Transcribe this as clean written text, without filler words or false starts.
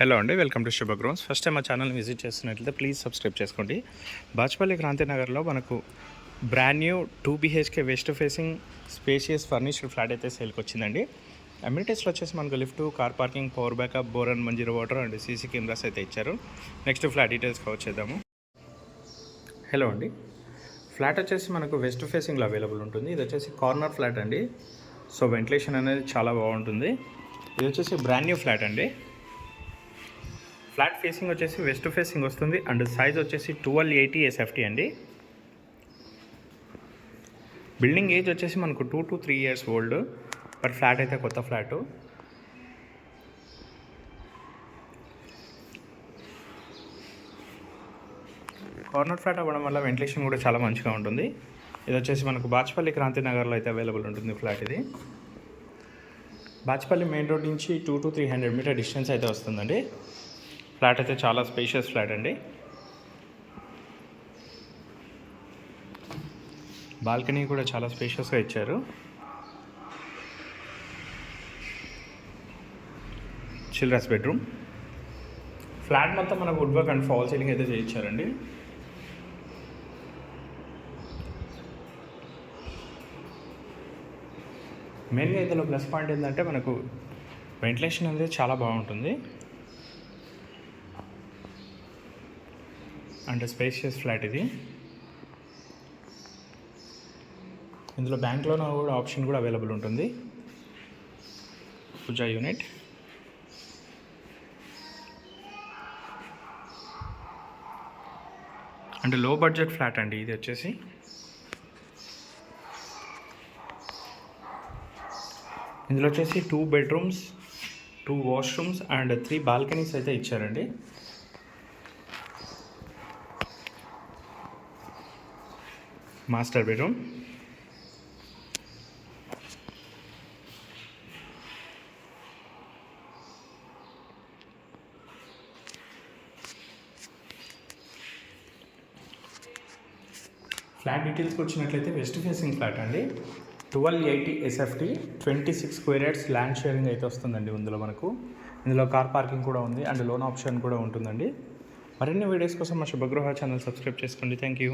Hello అండి, welcome to శుభగ్రౌండ్స్. First time మా ఛానల్ని విజిట్ చేస్తున్నట్లయితే ప్లీజ్ సబ్స్క్రైబ్ చేసుకోండి. బాచ్పల్లి క్రాంతినగర్లో మనకు brand new 2 BHK west facing spacious furnished flat అయితే సేల్కి వచ్చిందండి. అమ్యూనిటీస్లో వచ్చేసి మనకు lift, car parking, power backup, bore and Manjira water and CC cameras అయితే ఇచ్చారు. నెక్స్ట్ ఫ్లాట్ డీటెయిల్స్ వచ్చేద్దాము. హలో అండి, ఫ్లాట్ వచ్చేసి మనకు వెస్ట్ ఫేసింగ్లో అవైలబుల్ ఉంటుంది. ఇది వచ్చేసి కార్నర్ ఫ్లాట్ అండి. సో వెంటిలేషన్ అనేది చాలా బాగుంటుంది. ఇది వచ్చేసి బ్రాండ్ న్యూ ఫ్లాట్ అండి. ఫ్లాట్ ఫేసింగ్ వచ్చేసి వెస్ట్ ఫేసింగ్ వస్తుంది అండ్ సైజ్ వచ్చేసి 1280 SFT అండి. బిల్డింగ్ ఏజ్ వచ్చేసి మనకు 2 to 3 years old. But flat అయితే కొత్త ఫ్లాటు. కార్నర్ ఫ్లాట్ అవ్వడం వల్ల వెంటిలేషన్ కూడా చాలా మంచిగా ఉంటుంది. ఇది వచ్చేసి మనకు బాచ్పల్లి క్రాంతినగర్లో అయితే అవైలబుల్ ఉంటుంది ఫ్లాట్. ఇది బాచ్పల్లి మెయిన్ రోడ్ నుంచి 200 to 300 మీటర్ డిస్టెన్స్ అయితే వస్తుందండి. ఫ్లాట్ అయితే చాలా స్పేషియస్ ఫ్లాట్ అండి. బాల్కనీ కూడా చాలా స్పేషియస్గా ఇచ్చారు. Children's bedroom. ఫ్లాట్ మొత్తం మనకు wood work and fall ceiling అయితే చేయించారండి. మెయిన్గా ఇందులో ప్లస్ పాయింట్ ఏంటంటే మనకు వెంటిలేషన్ అనేది చాలా బాగుంటుంది అండ్ స్పేషియస్ ఫ్లాట్ ఇది. ఇందులో బ్యాంక్ లోన్ కూడా ఆప్షన్ కూడా అవైలబుల్ ఉంటుంది. పూజా యూనిట్ అండ్ లో బడ్జెట్ ఫ్లాట్ అండి ఇది వచ్చేసి. ఇందులో వచ్చేసి 2 bedrooms, 2 washrooms అండ్ 3 బాల్కనీస్ అయితే ఇచ్చారండి. Master bedroom. ఫ్లాట్ డీటెయిల్స్కి వచ్చినట్లయితే వెస్ట్ ఫేసింగ్ ఫ్లాట్ అండి. 1280 SFT, 26 square yards land sharing అయితే వస్తుందండి. ఇందులో కార్ పార్కింగ్ కూడా ఉంది అండ్ లోన్ ఆప్షన్ కూడా ఉంటుందండి. మరిన్ని వీడియోస్ కోసం మా శుభగృహ ఛానల్ సబ్స్క్రైబ్ చేసుకోండి. Thank you.